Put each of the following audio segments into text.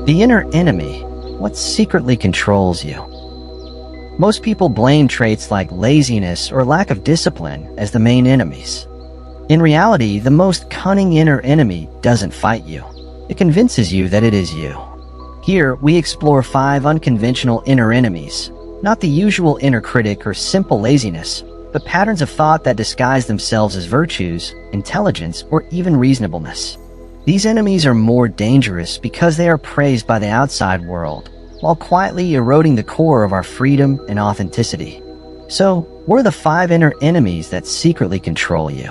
The inner enemy, what secretly controls you. Most people blame traits like laziness or lack of discipline as the main enemies. In reality, the most cunning inner enemy doesn't fight you. It convinces you that it is you. Here, we explore 5 unconventional inner enemies, not the usual inner critic or simple laziness, but patterns of thought that disguise themselves as virtues, intelligence, or even reasonableness. These enemies are more dangerous because they are praised by the outside world, while quietly eroding the core of our freedom and authenticity. So, what are the 5 inner enemies that secretly control you?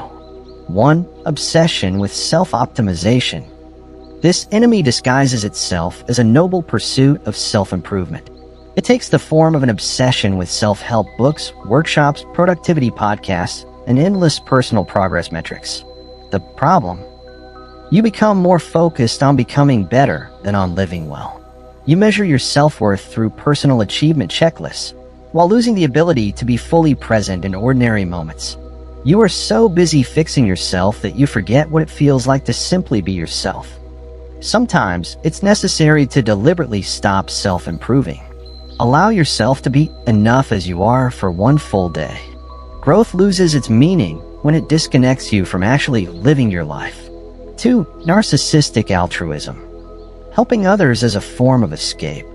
1. Obsession with self-optimization. This enemy disguises itself as a noble pursuit of self-improvement. It takes the form of an obsession with self-help books, workshops, productivity podcasts, and endless personal progress metrics. The problem? You become more focused on becoming better than on living well. You measure your self-worth through personal achievement checklists, while losing the ability to be fully present in ordinary moments. You are so busy fixing yourself that you forget what it feels like to simply be yourself. Sometimes, it's necessary to deliberately stop self-improving. Allow yourself to be enough as you are for one full day. Growth loses its meaning when it disconnects you from actually living your life. 2. Narcissistic altruism. Helping others as a form of escape.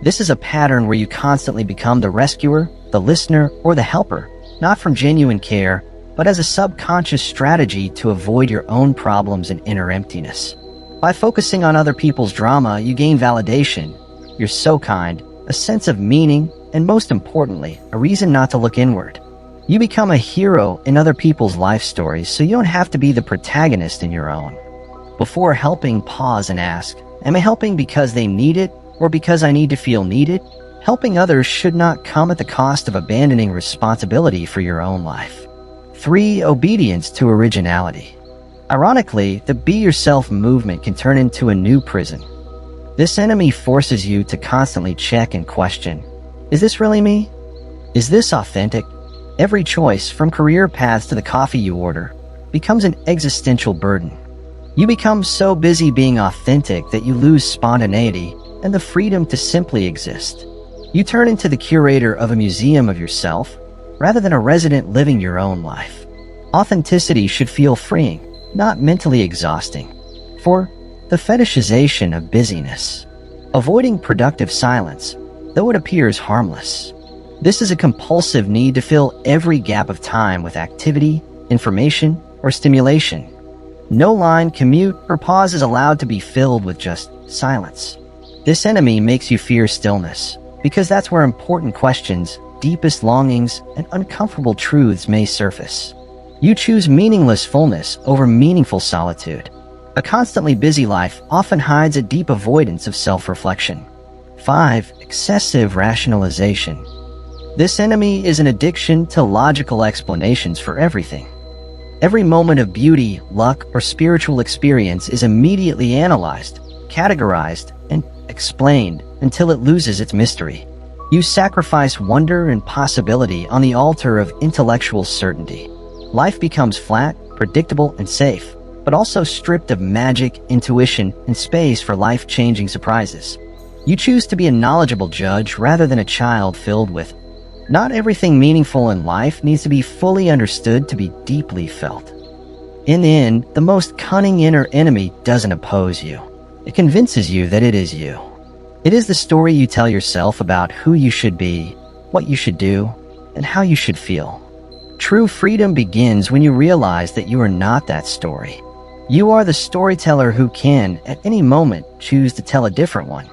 This is a pattern where you constantly become the rescuer, the listener, or the helper, not from genuine care, but as a subconscious strategy to avoid your own problems and inner emptiness. By focusing on other people's drama, you gain validation. You're so kind, a sense of meaning, and most importantly, a reason not to look inward. You become a hero in other people's life stories, so you don't have to be the protagonist in your own. Before helping, pause and ask, am I helping because they need it, or because I need to feel needed? Helping others should not come at the cost of abandoning responsibility for your own life. 3. Obedience to originality. Ironically, the Be Yourself movement can turn into a new prison. This enemy forces you to constantly check and question, is this really me? Is this authentic? Every choice, from career paths to the coffee you order, becomes an existential burden. You become so busy being authentic that you lose spontaneity and the freedom to simply exist. You turn into the curator of a museum of yourself, rather than a resident living your own life. Authenticity should feel freeing, not mentally exhausting. 4. The fetishization of busyness. Avoiding productive silence, though it appears harmless. This is a compulsive need to fill every gap of time with activity, information, or stimulation. No line, commute, or pause is allowed to be filled with just silence. This enemy makes you fear stillness, because that's where important questions, deepest longings, and uncomfortable truths may surface. You choose meaningless fullness over meaningful solitude. A constantly busy life often hides a deep avoidance of self-reflection. 5. Excessive rationalization. This enemy is an addiction to logical explanations for everything. Every moment of beauty, luck, or spiritual experience is immediately analyzed, categorized, and explained until it loses its mystery. You sacrifice wonder and possibility on the altar of intellectual certainty. Life becomes flat, predictable, and safe, but also stripped of magic, intuition, and space for life-changing surprises. You choose to be a knowledgeable judge rather than a child filled with, not everything meaningful in life needs to be fully understood to be deeply felt. In the end, the most cunning inner enemy doesn't oppose you. It convinces you that it is you. It is the story you tell yourself about who you should be, what you should do, and how you should feel. True freedom begins when you realize that you are not that story. You are the storyteller who can, at any moment, choose to tell a different one.